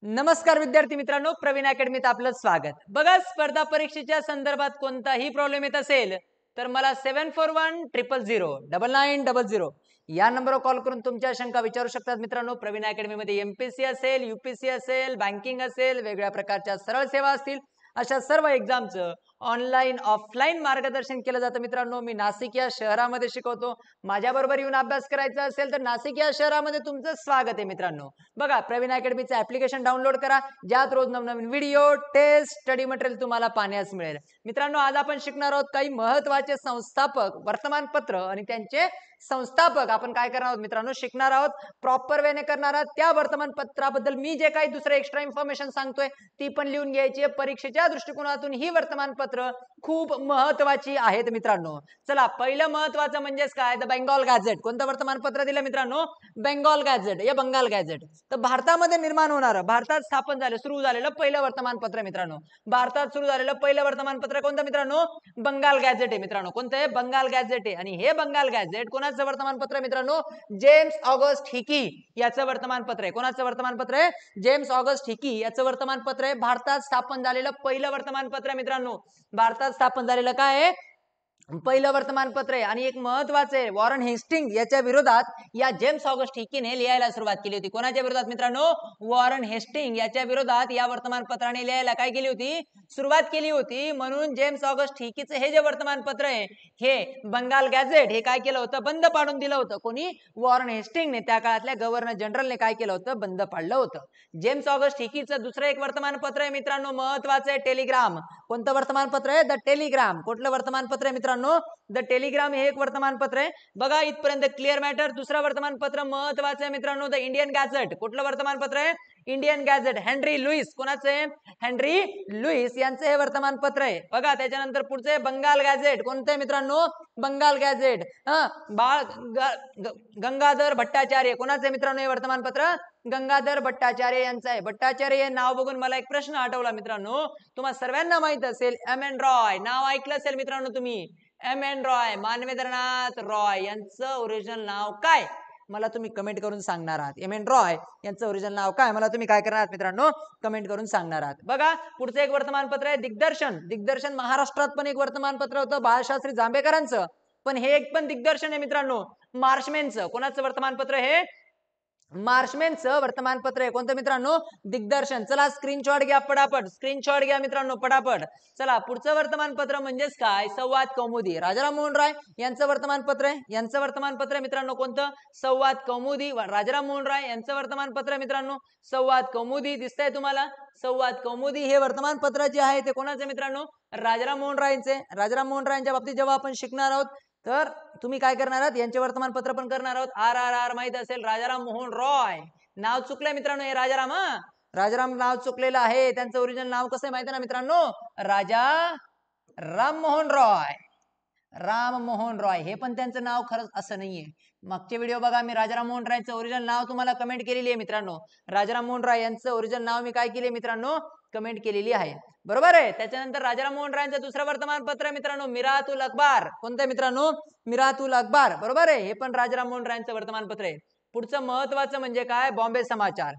नमस्कार विद्यार्थी मित्रांनो, प्रवीण अकॅडमीत आपलं स्वागत. बघा, स्पर्धा परीक्षेच्या संदर्भात कोणताही प्रॉब्लेम येत असेल तर मला 7410099900 या नंबरवर कॉल करून तुमच्या शंका विचारू शकतात. मित्रांनो, प्रवीण अकॅडमीमध्ये एमपीएससी असेल, यूपीएससी असेल, बँकिंग असेल, वेगवेगळ्या प्रकारच्या सरळ सेवा असतील, अशा सर्व एक्झामचं ऑनलाईन ऑफलाईन मार्गदर्शन केलं जातं. मित्रांनो, मी नाशिक या शहरामध्ये शिकवतो. माझ्याबरोबर येऊन अभ्यास करायचा असेल तर नाशिक या शहरामध्ये तुमचं स्वागत आहे. मित्रांनो, बघा, प्रवीण अकॅडमीचं ऍप्लिकेशन डाउनलोड करा, ज्यात रोज नवनवीन व्हिडिओ, टेस्ट, स्टडी मटेरियल तुम्हाला पाहण्यास मिळेल. मित्रांनो, आज आपण शिकणार आहोत काही महत्त्वाचे संस्थापक, वर्तमानपत्र आणि त्यांचे संस्थापक. आपण काय करणार आहोत मित्रांनो, शिकणार आहोत, प्रॉपर वेने करणार आहोत. त्या वर्तमानपत्राबद्दल मी जे काही दुसरं एक्स्ट्रा इन्फॉर्मेशन सांगतोय ती पण लिहून घ्यायची आहे. परीक्षेच्या दृष्टिकोनातून ही वर्तमानपत्र खूप महत्त्वाची आहेत. मित्रांनो, चला, पहिलं महत्त्वाचं म्हणजेच काय, द बेंगॉल गॅझेट. कोणतं वर्तमानपत्र दिलं मित्रांनो? बेंगॉल गॅझेट या बंगाल गॅझेट. तर भारतामध्ये निर्माण होणारं, भारतात स्थापन झालं, सुरू झालेलं पहिलं वर्तमानपत्र. मित्रांनो, भारतात सुरू झालेलं पहिलं वर्तमानपत्र कोणतं मित्रांनो? बंगाल गॅझेट आहे. मित्रांनो, कोणतं आहे? बंगाल गॅझेट आहे. आणि हे बंगाल गॅझेट कोणाचं वर्तमानपत्र आहे मित्रांनो? जेम्स ऑगस्ट हिकी याचं वर्तमानपत्र आहे. कोणाचं वर्तमानपत्र आहे? जेम्स ऑगस्ट हिकी याचं वर्तमानपत्र आहे. भारतात स्थापन झालेलं पहिलं वर्तमानपत्र. मित्रांनो, भारतात स्थापन झालेलं काय आहे? पहिलं वर्तमानपत्र आहे. आणि एक महत्वाचं आहे, वॉरन हेस्टिंग याच्या विरोधात या जेम्स ऑगस्ट हिकीने लिहायला सुरुवात केली होती. कोणाच्या विरोधात मित्रांनो? वॉरन हेस्टिंग याच्या विरोधात या वर्तमानपत्राने लिहायला काय केली होती? सुरुवात केली होती. म्हणून जेम्स ऑगस्ट हिकीचं हे जे वर्तमानपत्र आहे, हे बंगाल गॅझेट, हे काय केलं होतं? बंद पाडून दिलं होतं. कोणी? वॉरन हेस्टिंगने, त्या काळातल्या गव्हर्नर जनरलने काय केलं होतं? बंद पाडलं होतं. जेम्स ऑगस्ट हिकीचं दुसरं एक वर्तमानपत्र आहे मित्रांनो, महत्वाचं आहे, टेलिग्राम. कोणतं वर्तमानपत्र आहे? The Telegram. कुठलं वर्तमानपत्र आहे मित्रांनो? द टेलिग्राम हे एक वर्तमानपत्र आहे. बघा, इथपर्यंत क्लिअर मॅटर. दुसरं वर्तमानपत्र महत्वाचं आहे मित्रांनो, द इंडियन गॅझेट. कुठलं वर्तमानपत्र आहे? Indian gazette. Henry Lewis. कोणाचं आहे? हेनरी लुईस यांचं हे वर्तमानपत्र आहे. बघा, त्याच्यानंतर पुढचे बंगाल गॅझेट. कोणतं आहे मित्रांनो? बंगाल गॅझेट. गंगाधर भट्टाचार्य. कोणाचं आहे मित्रांनो हे वर्तमानपत्र? गंगाधर भट्टाचार्य यांचं आहे. भट्टाचार्य हे नाव बघून मला एक प्रश्न आठवला मित्रांनो. तुम्हाला सर्वांना माहित असेल, एम एन रॉय नाव ऐकलं असेल मित्रांनो तुम्ही. एम एन रॉय, मानवेंद्रनाथ रॉय यांचं ओरिजिनल नाव काय? मला तुम्ही कमेंट करून सांगणार आहात. एम एन रॉय यांचं ओरिजिनल नाव काय? मला तुम्ही काय करणार आहात मित्रांनो? कमेंट करून सांगणार आहात. बघा, पुढचं एक वर्तमानपत्र आहे दिग्दर्शन. दिग्दर्शन महाराष्ट्रात पण एक वर्तमानपत्र होतं बाळशास्त्री जांभेकरांचं, पण हे एक पण दिग्दर्शन आहे मित्रांनो, मार्शमेनचं. कोणाचं वर्तमानपत्र हे? मार्शमेनचं वर्तमानपत्र आहे. कोणतं मित्रांनो? दिग्दर्शन. चला, स्क्रीनशॉट घ्या पटापट, स्क्रीनशॉट घ्या मित्रांनो पटापट. चला, पुढचं वर्तमानपत्र म्हणजेच काय? संवाद कौमुदी. राजाराम मोहन राय यांचं वर्तमानपत्र आहे. यांचं वर्तमानपत्र मित्रांनो कोणतं? संवाद कौमुदी. राजाराम मोहन राय यांचं वर्तमानपत्र मित्रांनो संवाद कौमुदी. दिसतंय तुम्हाला? संवाद कौमुदी हे वर्तमानपत्र जे आहे ते कोणाचे मित्रांनो? राजाराम मोहन रायांचे. राजाराम मोहन रायांच्या बाबतीत जेव्हा आपण शिकणार आहोत तर तुम्ही काय करणार आहात? यांचे वर्तमानपत्र पण करणार आहोत. आर आर आर माहित असेल, राजाराम मोहन रॉय. नाव चुकलंय मित्रांनो, हे राजाराम. राजाराम नाव चुकलेलं आहे. त्यांचं ओरिजिनल नाव कसं आहे माहिती ना मित्रांनो? राजा राममोहन रॉय. राममोहन रॉय हे पण त्यांचं नाव खरंच असं नाहीये. मागचे व्हिडिओ बघा, मी राजाराम मोहन रायचं ओरिजिनल नाव तुम्हाला कमेंट केलेली आहे मित्रांनो. राजाराम मोहन राय यांचं ओरिजिनल नाव मी काय केले मित्रांनो? कमेंट केलेली आहे. बरोबर आहे. त्याच्यानंतर राजाराम मोहन रायांचं दुसरं वर्तमानपत्र मित्रांनो मिरातुल अखबार. कोणतं मित्रांनो? मिरातुल अखबार. बरोबर आहे. हे पण राजाराम मोहन रायांचं वर्तमानपत्र आहे. पुढचं महत्वाचं म्हणजे काय? बॉम्बे समाचार.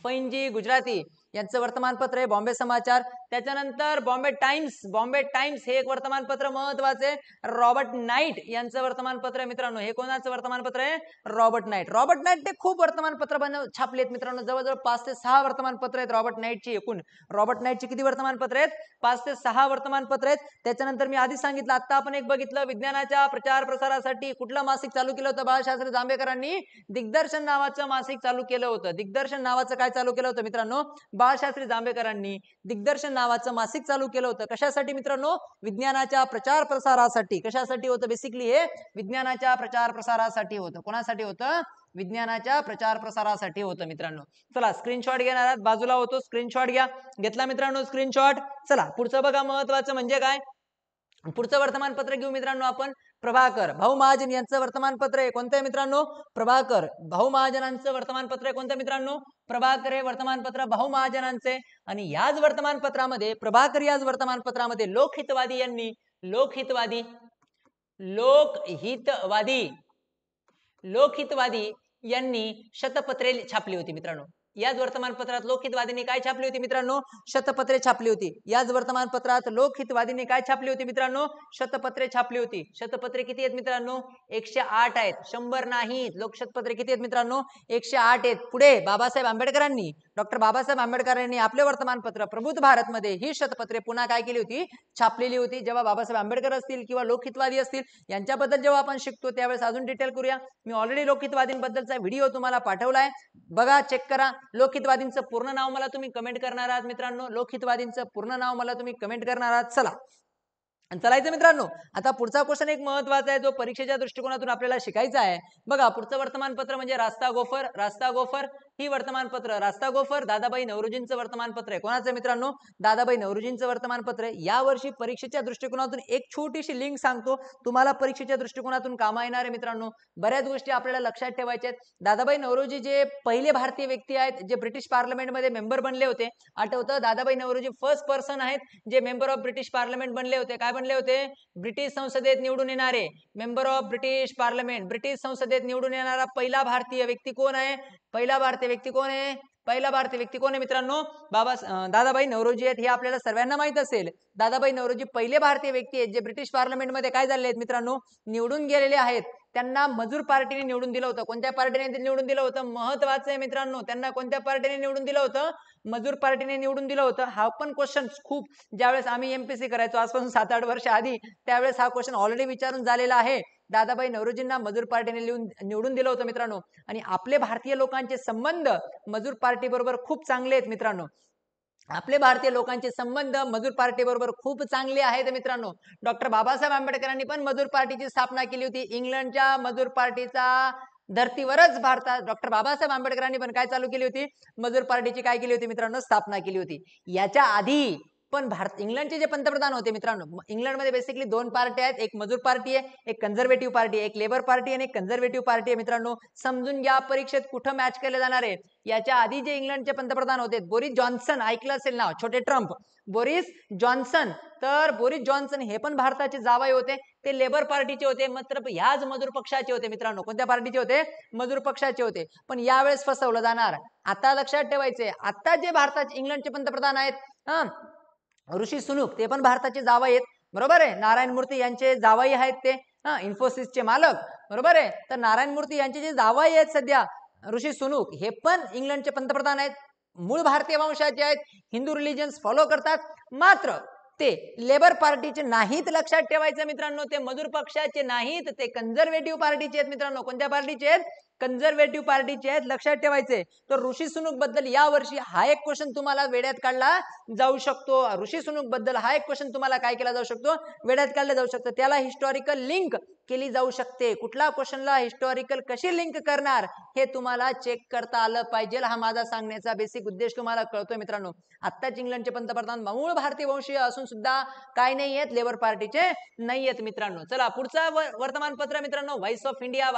फैनजी गुजराती यांचं वर्तमानपत्र आहे बॉम्बे समाचार. त्याच्यानंतर बॉम्बे टाइम्स. बॉम्बे टाइम्स हे एक वर्तमानपत्र महत्वाचे आहे. रॉबर्ट नाईट यांचं वर्तमानपत्र आहे मित्रांनो. हे कोणाचं वर्तमानपत्र आहे? Robert night. रॉबर्ट नाईट ते खूप वर्तमानपत्र छापलेत मित्रांनो. जवळजवळ 5 ते 6 वर्तमानपत्र आहेत रॉबर्ट नाईटची. एकूण रॉबर्ट नाईटची किती वर्तमानपत्र आहेत? 5 ते 6 वर्तमानपत्र आहेत. त्याच्यानंतर मी आधी सांगितलं, आता आपण एक बघितलं, विज्ञानाच्या प्रचार प्रसारासाठी कुठलं मासिक चालू केलं होतं? बाळशास्त्री जांभेकरांनी दिग्दर्शन नावाचं मासिक चालू केलं होतं. दिग्दर्शन नावाचं काय चालू केलं होतं मित्रांनो? बाळशास्त्री जांभेकरांनी दिग्दर्शन नावाचं मासिक चालू केलं होतं. कशासाठी मित्रांनो? विज्ञानाच्या प्रचार प्रसारासाठी. कशासाठी होतं? बेसिकली हे विज्ञानाच्या प्रचार प्रसारासाठी होतं. कोणासाठी होतं? विज्ञानाच्या प्रचार प्रसारासाठी होतं मित्रांनो. चला, स्क्रीनशॉट घेणार आहात, बाजूला होतो, स्क्रीनशॉट घ्या. घेतला मित्रांनो स्क्रीनशॉट? चला, पुढचं बघा, महत्वाचं म्हणजे काय? पुढचं वर्तमानपत्र घेऊ मित्रांनो आपण. प्रभाकर भाऊ महाजन यांचं वर्तमानपत्र आहे. कोणतं आहे मित्रांनो? प्रभाकर भाऊ महाजनांचं वर्तमानपत्र आहे. कोणतं मित्रांनो? प्रभाकर हे वर्तमानपत्र भाऊ महाजनांचे. आणि याच वर्तमानपत्रामध्ये, प्रभाकर याच वर्तमानपत्रामध्ये लोकहितवादी यांनी लोकहितवादी लोकहितवादी लोकहितवादी यांनी शतपत्रे छापली होती मित्रांनो. याच वर्तमानपत्रात लोकहितवादींनी काय छापली होती मित्रांनो? शतपत्रे छापली होती. याच वर्तमानपत्रात लोकहितवादींनी काय छापली होती मित्रांनो? शतपत्रे छापली होती. शतपत्रे किती आहेत मित्रांनो? 108 आहेत. 100 नाहीत. लोकशतपत्रे किती आहेत मित्रांनो? 108 आहेत. पुढे बाबासाहेब आंबेडकरांनी, डॉक्टर बाबासाहेब आंबेडकरांनी आपले वर्तमानपत्र प्रबुद्ध भारत मध्ये ही शतपत्रे पुन्हा काय केली होती? छापलेली होती. जेव्हा बाबासाहेब आंबेडकर असतील किंवा लोकहितवादी असतील यांच्याबद्दल जेव्हा आपण शिकतो त्यावेळेस अजून डिटेल करूया. मी ऑलरेडी लोकहितवादींबद्दलचा व्हिडिओ तुम्हाला पाठवलाय, बघा, चेक करा. लोकहितवादींचं पूर्ण नाव मला तुम्ही कमेंट करणार आहात मित्रांनो. लोकहितवादींचं पूर्ण नाव मला तुम्ही कमेंट करणार आहात. चला चलायचं मित्रांनो. आता पुढचा क्वेश्चन एक महत्वाचा आहे जो परीक्षेच्या दृष्टिकोनातून आपल्याला शिकायचा आहे. बघा, पुढचं वर्तमानपत्र म्हणजे रास्ता गोफर. रास्ता गोफर ही वर्तमानपत्र, रास्ता गोफर दादाबाई नौरोजींचं वर्तमानपत्र आहे. कोणाचं मित्रांनो? दादाबाई नौरोजींचं वर्तमानपत्र आहे. यावर्षी परीक्षेच्या दृष्टिकोनातून एक छोटीशी लिंक सांगतो, तुम्हाला परीक्षेच्या दृष्टिकोनातून कामा येणार आहे मित्रांनो. बऱ्याच गोष्टी आपल्याला लक्षात ठेवायच्या आहेत. दादाबाई नौरोजी जे पहिले भारतीय व्यक्ती आहेत जे ब्रिटिश पार्लमेंटमध्ये मेंबर बनले होते. आठवतं? दादाबाई नौरोजी फर्स्ट पर्सन आहेत जे मेंबर ऑफ ब्रिटिश पार्लमेंट बनले होते. काय बनले होते? ब्रिटिश संसदेत निवडून येणारे member of British parliament. British संसदेत निवडून येणारा पहिला भारतीय व्यक्ती कोण आहे? पहिला भारतीय व्यक्ती कोण आहे? पहिला भारतीय व्यक्ती कोण आहे मित्रांनो? दादाबाई नौरोजी आहेत. हे आपल्याला सर्वांना माहित असेल. दादाबाई नौरोजी पहिले भारतीय व्यक्ती आहेत जे ब्रिटिश पार्लमेंटमध्ये काय झालेले आहेत मित्रांनो? निवडून गेलेले आहेत. त्यांना मजूर पार्टीने निवडून दिलं होतं. कोणत्या पार्टीने निवडून दिलं होतं? महत्वाचं आहे मित्रांनो. त्यांना कोणत्या पार्टीने निवडून दिलं होतं? मजूर पार्टीने निवडून दिलं होतं. हा पण क्वेश्चन खूप, ज्यावेळेस आम्ही एमपीसी करायचो आजपासून 7-8 वर्ष आधी, त्यावेळेस हा क्वेश्चन ऑलरेडी विचारून झालेला आहे. दादाबाई नौरोजींना मजूर पार्टीने निवडून दिलं होतं मित्रांनो. आणि आपले भारतीय लोकांचे संबंध मजूर पार्टी बरोबर खूप चांगले आहेत मित्रांनो. आपले भारतीय लोकांचे संबंध मजूर पार्टी बरोबर खूप चांगले आहेत मित्रांनो. डॉक्टर बाबासाहेब आंबेडकरांनी पण मजूर पार्टीची स्थापना केली होती. इंग्लंडच्या मजूर पार्टीचा धर्तीवरच भारतात डॉक्टर बाबासाहेब आंबेडकरांनी पण काय चालू केली होती? मजूर पार्टीची काय केली होती मित्रांनो? स्थापना केली होती. याच्या आधी पण इंग्लंडचे जे पंतप्रधान होते मित्रांनो, इंग्लंडमध्ये बेसिकली 2 पार्टी आहेत. एक मजूर पार्टी आहे, एक कन्झर्वेटिव्ह पार्टी आहे. एक लेबर पार्टी आणि एक कन्झर्वेटिव्ह पार्टी आहे मित्रांनो. समजून घ्या परीक्षेत कुठं मॅच केले जाणार आहे. याच्या आधी जे इंग्लंडचे पंतप्रधान होते, बोरिस जॉन्सन, ऐकलं असेल नाव, छोटे ट्रम्प, बोरिस जॉन्सन. तर बोरिस जॉन्सन हे पण भारताचे जावई होते. ते लेबर पार्टीचे होते, मात्र ह्याच मजूर पक्षाचे होते मित्रांनो. कोणत्या पार्टीचे होते? मजूर पक्षाचे होते. पण यावेळेस फसवलं जाणार. आता लक्षात ठेवायचे, आता जे भारताचे इंग्लंडचे पंतप्रधान आहेत ऋषी सुनूक, ते पण भारताचे जावई आहेत. बरोबर आहे. नारायण मूर्ती यांचे जावई आहेत ते, इन्फोसिसचे मालक. बरोबर आहे. तर नारायण मूर्ती यांचे जे जावई आहेत सध्या, ऋषी सुनूक, हे पण इंग्लंडचे पंतप्रधान आहेत. मूळ भारतीय वंशाचे आहेत. हिंदू रिलिजन्स फॉलो करतात. मात्र ते लेबर पार्टीचे नाहीत. लक्षात ठेवायचं मित्रांनो. ते मजूर पक्षाचे नाहीत. ते कन्झर्वेटिव्ह पार्टीचे आहेत मित्रांनो. कोणत्या पार्टीचे आहेत? कन्झर्वेटिव्ह पार्टीचे आहेत. लक्षात ठेवायचे. तर ऋषी सुनूक बद्दल या वर्षी हा एक क्वेश्चन तुम्हाला वेड्यात काढला जाऊ शकतो. ऋषी सुनूक बद्दल हा एक क्वेश्चन तुम्हाला काय केला जाऊ शकतो? वेड्यात काढला जाऊ शकतो. त्याला हिस्टॉरिकल लिंक केली जाऊ शकते. कुठल्या क्वेश्चनला हिस्टॉरिकल कशी लिंक करणार हे तुम्हाला चेक करता आलं पाहिजे. हा माझा सांगण्याचा बेसिक उद्देश तुम्हाला कळतोय मित्रांनो. आत्ताच इंग्लंडचे पंतप्रधान मूळ भारतीय वंशीय असून सुद्धा काय नाही आहेत? लेबर पार्टीचे नाही आहेत मित्रांनो. चला पुढचा वर्तमानपत्र मित्रांनो, व्हॉइस ऑफ इंडिया.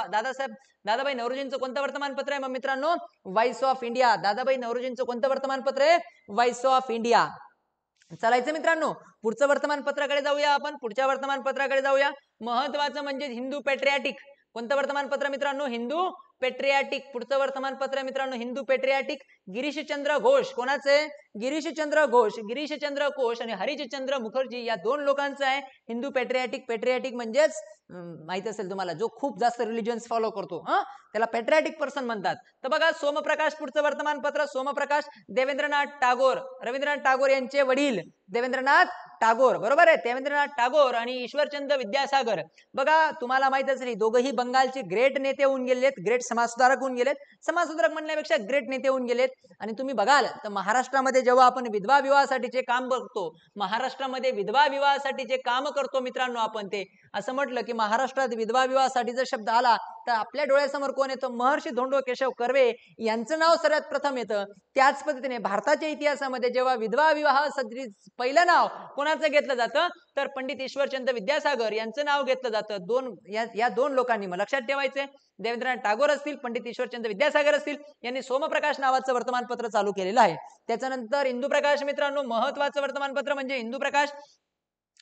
दादाबाई नौरोजींचं कोणतं वर्तमानपत्र आहे मग मित्रांनो? Voice of India. दादाबाई नौरोजींचं कोणतं वर्तमानपत्र आहे? Voice of India. चालायचं मित्रांनो. पुढचं वर्तमानपत्राकडे जाऊया आपण. पुढच्या वर्तमानपत्राकडे जाऊया. महत्वाचं म्हणजे हिंदू पेट्रियाटिक. कोणतं वर्तमानपत्र मित्रांनो? हिंदू पेट्रियाटिक. पुढचं वर्तमानपत्र मित्रांनो हिंदू पेट्रियाटिक. गिरीशचंद्र घोष. कोणाचे? गिरीशचंद्र घोष. गिरीशचंद्र घोष आणि हरिश्चंद्र मुखर्जी या 2 लोकांचं आहे हिंदू पेट्रियाटिक. पेट्रियाटिक म्हणजेच माहित असेल तुम्हाला, जो खूप जास्त रिलिजन्स फॉलो करतो, त्याला पेट्रियाटिक पर्सन म्हणतात. तर बघा, सोमप्रकाश पुढचं वर्तमानपत्र. सोमप्रकाश, देवेंद्रनाथ टागोर, रवींद्रनाथ टागोर यांचे वडील देवेंद्रनाथ टागोर. बरोबर आहे. देवेंद्रनाथ टागोर आणि ईश्वरचंद्र विद्यासागर. बघा, तुम्हाला माहित असेल दोघंही बंगालचे ग्रेट नेते होऊन गेलेत, ग्रेट समाजसुधारक होऊन गेलेत. समाजसुधारक म्हणण्यापेक्षा ग्रेट नेते होऊन गेलेत. आणि तुम्ही बघाल तर महाराष्ट्रामध्ये जेव्हा आपण विधवा विवाहासाठीचे काम बघतो, महाराष्ट्रामध्ये विधवा विवाहासाठीचे काम करतो मित्रांनो आपण, ते असं म्हटलं की महाराष्ट्रात विधवा विवाहासाठी जर शब्द आला तर आपल्या डोळ्यासमोर कोण येतं? महर्षी धोंडो केशव कर्वे यांचं नाव सर्वात प्रथम येतं. त्याच पद्धतीने भारताच्या इतिहासामध्ये जेव्हा विधवा विवाहासाठी पहिलं नाव कोणाचं घेतलं जातं तर पंडित ईश्वरचंद्र विद्यासागर यांचं नाव घेतलं जातं. या दोन लोकांनी मग लक्षात ठेवायचे, देवेंद्रनाथ टागोर असतील, पंडित ईश्वरचंद्र विद्यासागर असतील, यांनी सोमप्रकाश नावाचं वर्तमानपत्र चालू केलेलं आहे. त्याच्यानंतर इंदुप्रकाश मित्रांनो, महत्वाचं वर्तमानपत्र म्हणजे इंदुप्रकाश.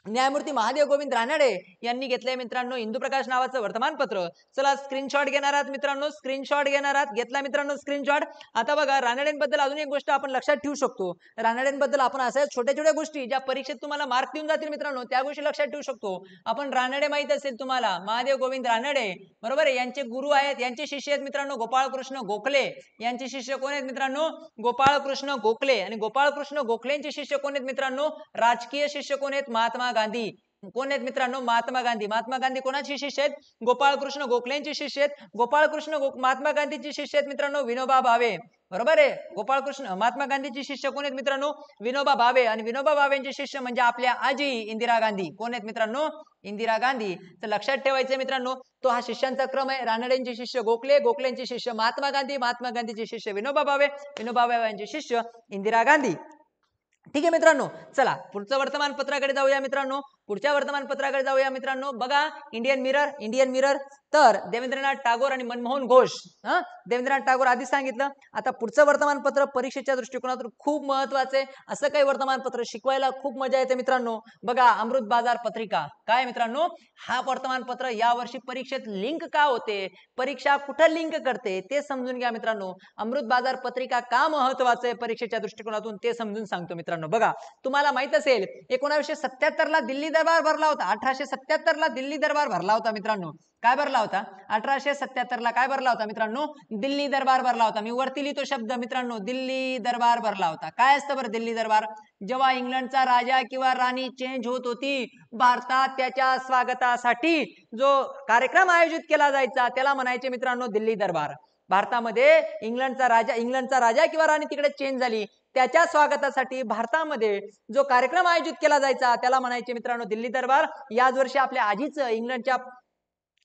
न्यायमूर्ती महादेव गोविंद रानडे यांनी घेतलंय मित्रांनो इंदुप्रकाश नावाचं वर्तमानपत्र. चला स्क्रीनशॉट घेणार आहात मित्रांनो, स्क्रीनशॉट घेणार आहात. घेतला मित्रांनो स्क्रीनशॉट. आता बघा रानडेंबद्दल अजून एक गोष्ट आपण लक्षात ठेवू शकतो. रानडेंबद्दल आपण अशा छोट्या छोट्या गोष्टी ज्या परीक्षेत तुम्हाला मार्क देऊन जातील मित्रांनो, त्या गोष्टी लक्षात ठेवू शकतो आपण. रानडे माहित असेल तुम्हाला, महादेव गोविंद रानडे, बरोबर आहे. यांचे गुरु आहेत, यांचे शिष्य आहेत मित्रांनो गोपाळकृष्ण गोखले. यांचे शिष्य कोण आहेत मित्रांनो? गोपाळकृष्ण गोखले. आणि गोपाळकृष्ण गोखलेंचे शिष्य कोण आहेत मित्रांनो? राजकीय शिष्य कोण आहेत? महात्मा गांधी. कोण आहेत मित्रांनो? महात्मा गांधी. महात्मा गांधी कोणाचे शिष्य आहेत? गोपाळकृष्ण गोखलेंचे शिष्य आहेत. गोपाळकृष्ण महात्मा गांधीचे शिष्य आहेत मित्रांनो विनोबा भावे. बरोबर आहे. गोपाळकृष्ण महात्मा गांधीचे शिष्य कोण आहेत मित्रांनो? विनोबा भावे. आणि विनोबा भावेंचे शिष्य म्हणजे आपल्या आजी इंदिरा गांधी. कोण आहेत मित्रांनो? इंदिरा गांधी. तर लक्षात ठेवायचं मित्रांनो, तो हा शिष्यांचा क्रम आहे. रानडेंचे शिष्य गोखले, गोखलेंचे शिष्य महात्मा गांधी, महात्मा गांधीचे शिष्य विनोबा भावे, विनोबा भावेंचे शिष्य इंदिरा गांधी. ठीक आहे मित्रांनो, चला पुढचं वर्तमानपत्राकडे जाऊया मित्रांनो. पुढच्या वर्तमानपत्राकडे जाऊया मित्रांनो. बघा इंडियन मिरर. इंडियन मिरर तर देवेंद्रनाथ टागोर आणि मनमोहन घोष. देवेंद्रनाथ टागोर आधी सांगितलं. आता पुढचं वर्तमानपत्र परीक्षेच्या दृष्टिकोनातून खूप महत्वाचं आहे. असं काही वर्तमानपत्र शिकवायला खूप मजा येते मित्रांनो. बघा अमृत बाजार पत्रिका. काय मित्रांनो? हा वर्तमानपत्र यावर्षी परीक्षेत लिंक का होते, परीक्षा कुठं लिंक करते ते समजून घ्या मित्रांनो. अमृत बाजार पत्रिका का महत्वाचं आहे परीक्षेच्या दृष्टिकोनातून ते समजून सांगतो मित्रांनो. बघा तुम्हाला माहित असेल 1977 ला दिल्ली दरबार भरला होता. 1877 ला दिल्ली दरबार भरला होता मित्रांनो. काय भरला होता? 1877 ला काय भरला होता मित्रांनो? दिल्ली दरबार भरला होता. मी वरती लिहितो शब्द मित्रांनो, दिल्ली दरबार भरला होता. काय असतं बरं दिल्ली दरबार? जेव्हा इंग्लंडचा राजा किंवा राणी चेंज होत होती भारतात, त्याच्या स्वागतासाठी जो कार्यक्रम आयोजित केला जायचा त्याला म्हणायचे मित्रांनो दिल्ली दरबार. भारतामध्ये इंग्लंडचा राजा किंवा राणी तिकडे चेंज झाली, त्याच्या स्वागतासाठी भारतामध्ये जो कार्यक्रम आयोजित केला जायचा त्याला म्हणायचे मित्रांनो दिल्ली दरबार. याच वर्षी आपल्या आजीचं इंग्लंडच्या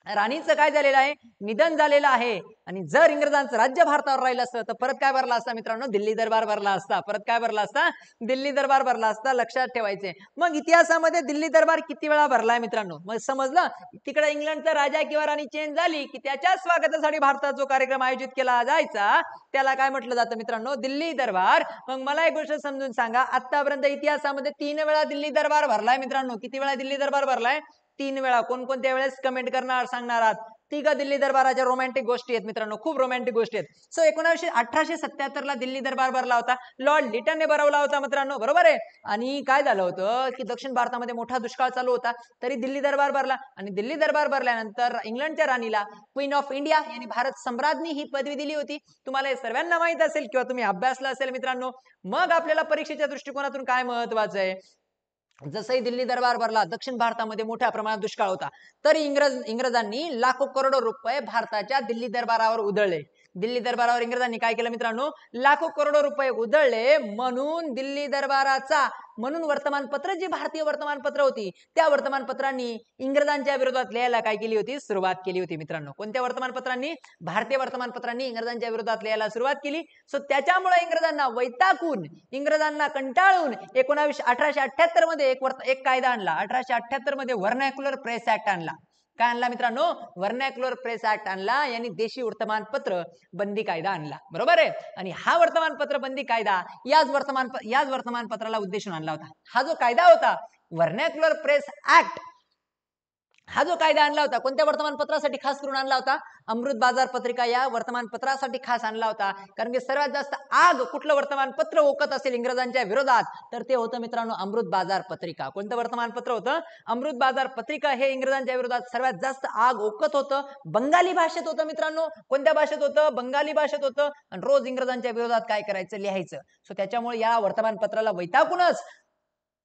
राणीचं काय झालेलं आहे? निधन झालेलं आहे. आणि जर इंग्रजांचं राज्य भारतावर राहिलं असतं तर परत काय भरला असता मित्रांनो? दिल्ली दरबार भरला असता. परत काय भरला असता? दिल्ली दरबार भरला असता. लक्षात ठेवायचे. मग इतिहासामध्ये दिल्ली दरबार किती वेळा भरलाय मित्रांनो? मग समजलं. तिकडे इंग्लंडचा राजा किंवा राणी चेंज झाली की त्याच्या स्वागतासाठी भारतात जो कार्यक्रम आयोजित केला जायचा त्याला काय म्हटलं जातं मित्रांनो? दिल्ली दरबार. मग मला एक गोष्ट समजून सांगा, आतापर्यंत इतिहासामध्ये 3 वेळा दिल्ली दरबार भरलाय मित्रांनो. किती वेळा दिल्ली दरबार भरलाय? 3 वेळा. कोणकोणत्या वेळेस कमेंट करणार, सांगणार आहात. तिघ दिल्ली दरबाराच्या रोमॅन्टिक गोष्टी आहेत मित्रांनो, खूप रोमॅन्टिक गोष्टी आहेत. सो 1877 ला दिल्ली दरबार भरला होता. लॉर्ड लिटनने भरवला होता मित्रांनो. बरोबर आहे. आणि काय झालं होतं की दक्षिण भारतामध्ये मोठा दुष्काळ चालू होता, तरी दिल्ली दरबार भरला. आणि दिल्ली दरबार भरल्यानंतर इंग्लंडच्या राणीला क्वीन ऑफ इंडिया यांनी भारत सम्राज्ञी ही पदवी दिली होती. तुम्हाला हे सर्वांना माहित असेल किंवा तुम्ही अभ्यासला असेल मित्रांनो. मग आपल्याला परीक्षेच्या दृष्टिकोनातून काय महत्वाचं आहे? जसंही दिल्ली दरबार भरला, दक्षिण भारतामध्ये मोठ्या प्रमाणात दुष्काळ होता, तरी इंग्रजांनी लाखो करोडो रुपये भारताच्या दिल्ली दरबारावर उधळले. दिल्ली दरबारावर इंग्रजांनी काय केलं मित्रांनो? लाखो करोडो रुपये उधळले. म्हणून दिल्ली दरबाराचा वर्तमानपत्र, जी भारतीय वर्तमानपत्र होती, त्या वर्तमानपत्रांनी इंग्रजांच्या विरोधात लिहायला काय केली होती? सुरुवात केली होती मित्रांनो. कोणत्या वर्तमानपत्रांनी? भारतीय वर्तमानपत्रांनी इंग्रजांच्या विरोधात लिहायला सुरुवात केली. सो त्याच्यामुळे इंग्रजांना वैतागून, इंग्रजांना कंटाळून 1878 मध्ये एक कायदा आणला. 1878 मध्ये व्हर्नॅक्युलर प्रेस ऍक्ट आणला. काय आणला मित्रांनो? व्हर्नॅक्युलर प्रेस ऍक्ट आणला. यांनी देशी वर्तमानपत्र बंदी कायदा आणला. बरोबर आहे. आणि हा वर्तमानपत्र बंदी कायदा याच वर्तमानपत्राला उद्देशून आणला होता. हा जो कायदा होता व्हर्नॅक्युलर प्रेस ऍक्ट, हा जो कायदा आणला होता कोणत्या वर्तमानपत्रासाठी खास करून आणला होता? अमृत बाजार पत्रिका या वर्तमानपत्रासाठी खास आणला होता. कारण की सर्वात जास्त आग कुठलं वर्तमानपत्र ओकत असेल इंग्रजांच्या विरोधात तर ते होतं मित्रांनो अमृत बाजार पत्रिका. कोणतं वर्तमानपत्र होतं? अमृत बाजार पत्रिका हे इंग्रजांच्या विरोधात सर्वात जास्त आग ओकत होतं. बंगाली भाषेत होतं मित्रांनो. कोणत्या भाषेत होतं? बंगाली भाषेत होतं. आणि रोज इंग्रजांच्या विरोधात काय करायचं? लिहायचं. सो त्याच्यामुळे या वर्तमानपत्राला वैतागूनच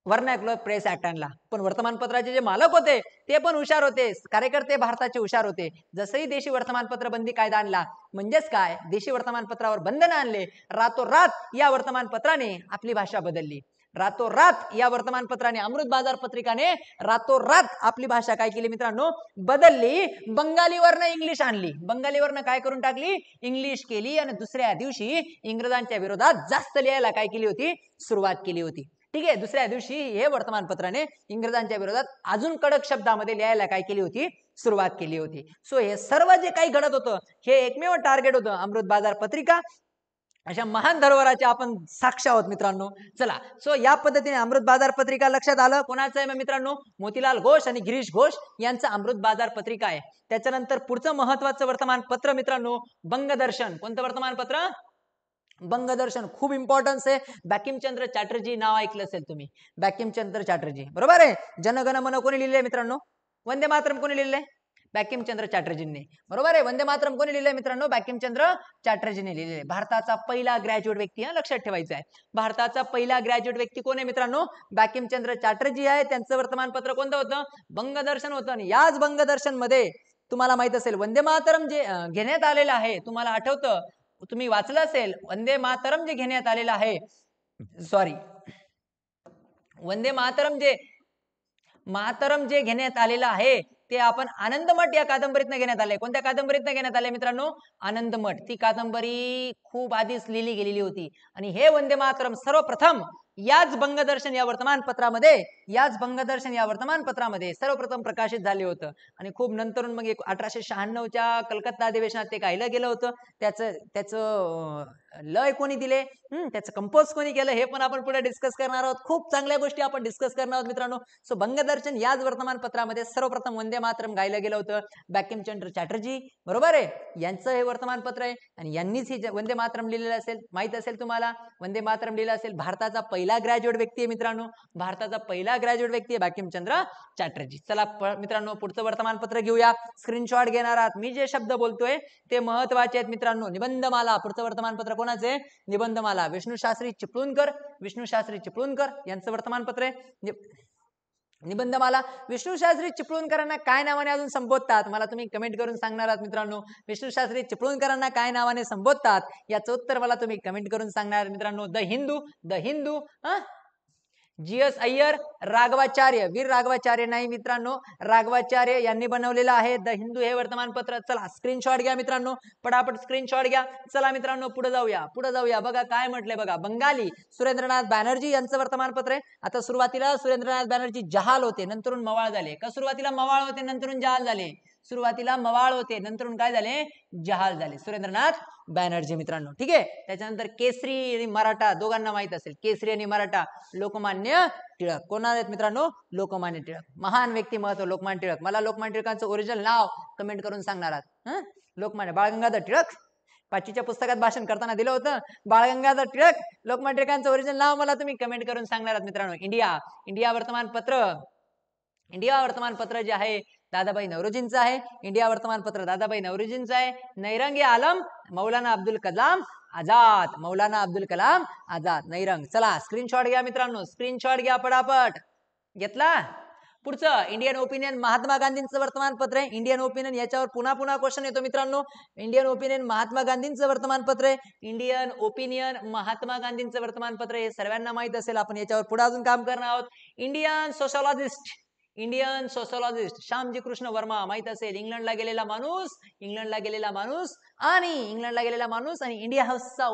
व्हर्नॅक्युलर प्रेस ऍक्ट आणला. पण वर्तमानपत्राचे जे मालक होते ते पण हुशार होते, कार्यकर्ते भारताचे हुशार होते. जसंही देशी वर्तमानपत्र बंदी कायदा आणला, म्हणजेच काय, देशी वर्तमानपत्रावर बंधन आणले, रातोरात या वर्तमानपत्राने आपली भाषा बदलली. रातोरात या वर्तमानपत्राने, अमृत बाजार पत्रिकाने रातोरात आपली भाषा काय केली मित्रांनो? बदलली. बंगालीवरनं इंग्लिश आणली. बंगालीवरनं काय करून टाकली? इंग्लिश केली. आणि दुसऱ्या दिवशी इंग्रजांच्या विरोधात जास्त लिहायला काय केली होती? सुरुवात केली होती. ठीक आहे. दुसऱ्या दिवशी हे वर्तमानपत्राने इंग्रजांच्या विरोधात अजून कडक शब्दामध्ये लिहायला काय केली होती? सुरुवात केली होती. सो हे सर्व जे काही घडत होतं हे एकमेव टार्गेट होतं अमृत बाजार पत्रिका. अशा महान धरोहराचे आपण साक्ष आहोत मित्रांनो. चला, सो या पद्धतीने अमृत बाजार पत्रिका लक्षात आलं. कोणाचं आहे मित्रांनो? मोतीलाल घोष आणि गिरीश घोष यांचं अमृत बाजार पत्रिका आहे. त्याच्यानंतर पुढचं महत्वाचं वर्तमानपत्र मित्रांनो बंगदर्शन. कोणतं वर्तमानपत्र? बंगदर्शन. खूप इम्पॉर्टन्स आहे. बंकिमचंद्र चॅटर्जी नाव ऐकलं असेल तुम्ही. बंकिमचंद्र चॅटर्जी, बरोबर आहे. जनगण मन कोणी लिहिले मित्रांनो? वंदे मातरम कोणी लिहिले? बंकिमचंद्र चॅटर्जींनी, बरोबर आहे. वंदे मातरम कोणी लिहिले मित्रांनो? बंकिमचंद्र चॅटर्जीने लिहिले. भारताचा पहिला ग्रॅज्युएट व्यक्ती, लक्षात ठेवायचा आहे. भारताचा पहिला ग्रॅज्युएट व्यक्ती कोण आहे मित्रांनो? बंकिमचंद्र चॅटर्जी आहे. त्यांचं वर्तमानपत्र कोणतं होतं? बंगदर्शन होतं. आणि याच बंगदर्शन मध्ये तुम्हाला माहित असेल वंदे मातरम जे घेण्यात आलेलं आहे, तुम्हाला आठवतं, तुम्ही वाचलं असेल, वंदे मातरम जे घेण्यात आलेलं आहे, सॉरी, वंदे मातरम जे घेण्यात आलेलं आहे ते आपण आनंदमठ या कादंबरीतनं घेण्यात आले. कोणत्या कादंबरीतनं घेण्यात आले मित्रांनो? आनंदमठ. ती कादंबरी खूप आधीच लिहिली गेलेली होती. आणि हे वंदे मातरम सर्वप्रथम याच बंगदर्शन या वर्तमानपत्रामध्ये सर्वप्रथम प्रकाशित झाले होतं. आणि खूप नंतरून मग 1896च्या कलकत्ता अधिवेशनात ते गायलं गेलं होतं. त्याचं लय कोणी दिले, त्याचं कंपोज कोणी केलं, हे पण आपण पुढे डिस्कस करणार आहोत. खूप चांगल्या गोष्टी आपण डिस्कस करणार आहोत मित्रांनो. सो बंगदर्शन याच वर्तमानपत्रामध्ये सर्वप्रथम वंदे मातरम गायलं गेलं होतं. बंकिमचंद्र चॅटर्जी, बरोबर आहे, यांचं हे वर्तमानपत्र आहे. आणि यांनीच ही वंदे मातरम लिहिलेलं असेल, माहित असेल तुम्हाला. वंदे मातरम लिहिलं असेल. भारताचा पहिला ग्रॅज्युएट व्यक्ती आहे मित्रांनो. भारताचा पहिला ग्रॅज्युएट व्यक्ती आहे बंकिमचंद्र चॅटर्जी. चला मित्रांनो पुढचं वर्तमानपत्र घेऊया. स्क्रीनशॉट घेणार आहात. मी जे शब्द बोलतोय ते महत्वाचे आहेत मित्रांनो. निबंधमाला. पुढचं वर्तमानपत्र कोणाचे? निबंधमाला. विष्णू शास्त्री चिपळूणकर यांचं वर्तमानपत्र आहे निबंधमाला. विष्णू शास्त्री चिपळूणकरांना काय नावाने अजून संबोधतात? मला तुम्ही कमेंट करून सांगणार आहात मित्रांनो. विष्णू शास्त्री चिपळूणकरांना काय नावाने संबोधतात याचं उत्तर मला तुम्ही कमेंट करून सांगणार मित्रांनो. The Hindu G S. अय्यर, राघवाचार्य, वीर राघवाचार्य नाही मित्रांनो, राघवाचार्य यांनी बनवलेलं आहे द हिंदू हे वर्तमानपत्र. चला स्क्रीनशॉट घ्या मित्रांनो, पटापट स्क्रीनशॉट घ्या. चला मित्रांनो पुढे जाऊया. बघा काय म्हटलंय बघा. बंगाली सुरेंद्रनाथ बॅनर्जी यांचं वर्तमानपत्र आहे. आता सुरुवातीला सुरेंद्रनाथ बॅनर्जी जहाल होते, नंतरून मवाळ झाले. का? सुरुवातीला मवाळ होते, नंतरून जहाल झाले. सुरुवातीला मवाळ होते, नंतरून काय झाले? जहाल झाले. सुरेंद्रनाथ बॅनर्जी मित्रांनो, ठीक आहे. त्याच्यानंतर केसरी आणि मराठा, दोघांना माहित असेल, केसरी आणि मराठा. लोकमान्य टिळक. कोण आहेत मित्रांनो? लोकमान्य टिळक. महान व्यक्तिमत्व लोकमान्य टिळक. मला लोकमान्य टिळकांचं ओरिजिनल नाव कमेंट करून सांगणार आहात. लोकमान्य बाळ गंगाधर टिळक. 5वीच्या पुस्तकात भाषण करताना दिलं होतं, बाळ गंगाधर टिळक. लोकमान्य टिळकांचं ओरिजिनल नाव मला तुम्ही कमेंट करून सांगणार आहात मित्रांनो. इंडिया वर्तमानपत्र जे आहे दादाबाई नौरोजींचं आहे. इंडिया वर्तमानपत्र दादाबाई नौरोजींचं आहे. नैरंग आलम मौलाना अब्दुल कलाम आझाद. नैरंग. चला स्क्रीनशॉट घ्या मित्रांनो, स्क्रीनशॉट घ्या पटापट. घेतला? पुढचं इंडियन ओपिनियन महात्मा गांधींचं वर्तमानपत्र आहे. इंडियन ओपिनियन याच्यावर पुन्हा क्वेश्चन येतो मित्रांनो. इंडियन ओपिनियन महात्मा गांधींचं वर्तमानपत्र आहे. इंडियन ओपिनियन महात्मा गांधींचं वर्तमानपत्र हे सर्वांना माहित असेल. आपण याच्यावर पुढे अजून काम करणार आहोत. इंडियन सोशॉलॉजिस्ट श्यामजी कृष्ण वर्मा, माहित असेल. इंग्लंडला गेलेला माणूस आणि इंडिया हाऊसचा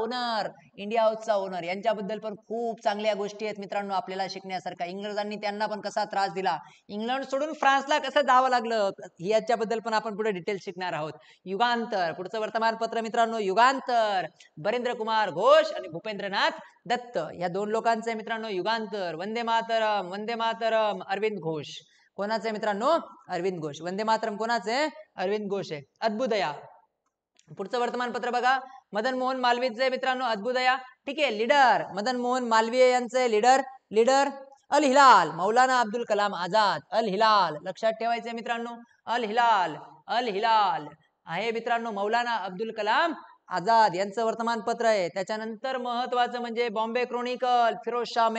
ओनर यांच्याबद्दल पण खूप चांगल्या गोष्टी आहेत मित्रांनो आपल्याला शिकण्यासारखा. इंग्रजांनी त्यांना पण कसा त्रास दिला, इंग्लंड सोडून फ्रान्सला कसं जावं लागलं, याच्याबद्दल पण आपण पुढे डिटेल शिकणार आहोत. युगांतर. पुढचं वर्तमानपत्र मित्रांनो युगांतर. बरेंद्र कुमार घोष आणि भूपेंद्रनाथ दत्त या दोन लोकांचे मित्रांनो युगांतर. वंदे मातरम अरविंद घोष. कोणाचं आहे मित्रांनो? अरविंद घोष. वंदे मातरम कोणाचं आहे? अरविंद घोष आहे. अद्भुदया. पुढचं वर्तमानपत्र बघा मदन मोहन मालवीयचं आहे मित्रांनो. अद्भुदया, ठीक आहे. लीडर मदन मोहन मालवीय यांचं आहे. लीडर अल हिलाल मौलाना अब्दुल कलाम आझाद. अल हिलाल लक्षात ठेवायचंय मित्रांनो. अल हिलाल आहे मित्रांनो मौलाना अब्दुल कलाम आझाद यांचं वर्तमानपत्र आहे. त्याच्यानंतर महत्वाचं म्हणजे बॉम्बे क्रॉनिकल, फिरोजशाह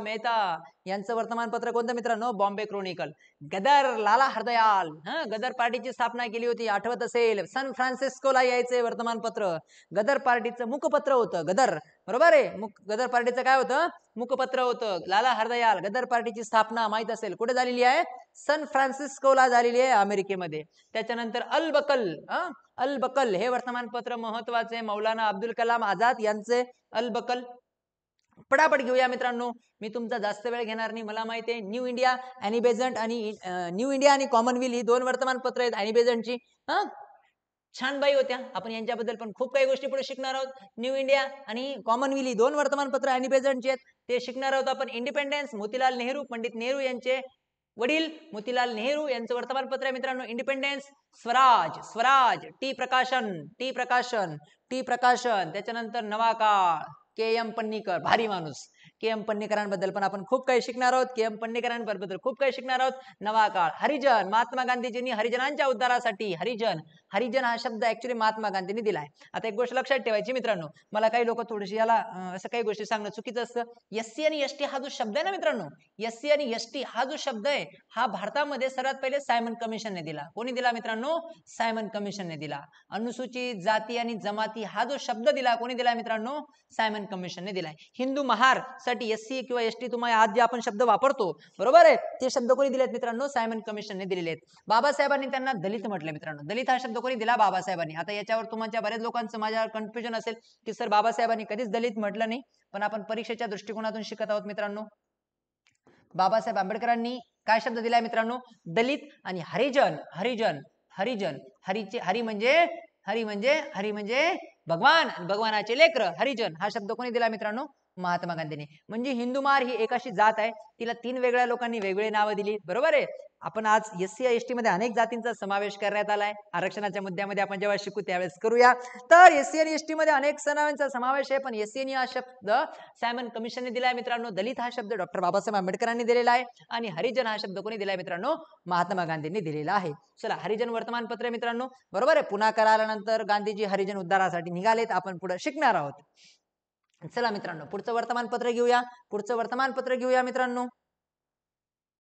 मेहता यांचं वर्तमानपत्र कोणतं मित्रांनो? बॉम्बे क्रॉनिकल. गदर लाला हरदयाल, गदर पार्टीची स्थापना केली होती, आठवत असेल. सन फ्रान्सिस्कोला यायचे वर्तमानपत्र. गदर पार्टीचं मुखपत्र होतं गदर, बरोबर आहे. गदर पार्टीचं काय होतं? मुखपत्र होतं. लाला हरदयाल. गदर पार्टीची स्थापना माहित असेल कुठे झालेली आहे? सन फ्रान्सिस्कोला झालेली आहे, अमेरिकेमध्ये. त्याच्यानंतर अल बकल हे वर्तमानपत्र महत्वाचे. मौलाना अब्दुल कलाम आझाद यांचे अल बकल. पटापट घेऊया मित्रांनो, मी तुमचा जास्त वेळ घेणार नाही. मला माहिती आहे न्यू इंडिया, ॲनी बेझंट आणि कॉमनवेल्थ ही दोन वर्तमानपत्र आहेत ॲनी बेझंटची. छान बाई होत्या. आपण यांच्याबद्दल पण खूप काही गोष्टी पुढे शिकणार आहोत. न्यू इंडिया आणि कॉमनवेल्थ 2 वर्तमानपत्र आणि प्रेझेंटचे आहेत, ते शिकणार आहोत आपण. इंडिपेंडन्स, मोतीलाल नेहरू, पंडित नेहरू यांचे वडील मोतीलाल नेहरू यांचं वर्तमानपत्र आहे मित्रांनो इंडिपेंडन्स. स्वराज, स्वराज, टी प्रकाशन, टी प्रकाशन, टी प्रकाशन. त्याच्यानंतर नवा काळ, के एम पन्नीकर, भारी माणूस. के एम पन्नीकरांबद्दल पण आपण खूप काही शिकणार आहोत. के एम पन्नीकरांबद्दल खूप काही शिकणार आहोत. नवा काळ, हरिजन, महात्मा गांधीजींनी हरिजनांच्या उद्धारासाठी हरिजन, हरिजन हा शब्द ऍक्च्युली महात्मा गांधींनी दिलाय. आता एक गोष्ट लक्षात ठेवायची मित्रांनो, मला काही लोक थोडीशी याला असं काही गोष्टी सांगणं चुकीचं असतं. एससी आणि एसटी हा जो शब्द आहे ना मित्रांनो, एससी आणि एसटी हा जो शब्द आहे हा भारतामध्ये सर्वात पहिले सायमन कमिशनने दिला. कोणी दिला मित्रांनो? सायमन कमिशनने दिला. अनुसूचित जाती आणि जमाती हा जो शब्द दिला कोणी दिला मित्रांनो? सायमन कमिशनने दिलाय. हिंदू महार साठी एससी किंवा एसटी तुम्हाला आज जे आपण शब्द वापरतो बरोबर आहे, ते शब्द कोणी दिलेत मित्रांनो? सायमन कमिशनने दिलेले आहेत. बाबासाहेबांनी त्यांना दलित म्हटलं मित्रांनो. दलित हा शब्द कोणी दिला? बाबासाहेबांनी. आता याच्यावर तुमच्या बऱ्याच लोकांचं माझ्यावर कन्फ्युजन असेल की सर बाबासाहेबांनी कधीच दलित म्हटलं नाही, पण आपण परीक्षेच्या दृष्टिकोनातून शिकत आहोत मित्रांनो. बाबासाहेब आंबेडकरांनी काय शब्द दिलाय मित्रांनो? दलित आणि हरिजन. हरिजन, हरिजन, हरीचे हरी म्हणजे हरी म्हणजे हरी म्हणजे भगवान, भगवानाचे लेकर. हरिजन हा शब्द कोणी दिला मित्रांनो? महात्मा गांधींनी. म्हणजे हिंदुमार ही एक अशी जात आहे, तिला 3 वेगळ्या लोकांनी वेगळे नावं दिली. बरोबर आहे. आपण आज एससी एसटी मध्ये अनेक जातींचा समावेश करण्यात आलाय. आरक्षणाच्या मुद्द्यामध्ये आपण जेव्हा शिकू त्यावेळेस करूया. तर एससी आणि एसटी मध्ये अनेक सणांचा समावेश आहे, पण एससी हा शब्द सायमन कमिशनने दिलाय मित्रांनो. दलित हा शब्द डॉक्टर बाबासाहेब आंबेडकरांनी दिलेला आहे आणि हरिजन हा शब्द कोणी दिलाय मित्रांनो? महात्मा गांधींनी दिलेला आहे. चला, हरिजन वर्तमानपत्र मित्रांनो, बरोबर आहे. पुन्हा करारानंतर गांधीजी हरिजन उद्धारासाठी निघालेत. आपण पुढे शिकणार आहोत. चला मित्रांनो, पुढचं वर्तमानपत्र घेऊया. पुढचं वर्तमानपत्र घेऊया मित्रांनो.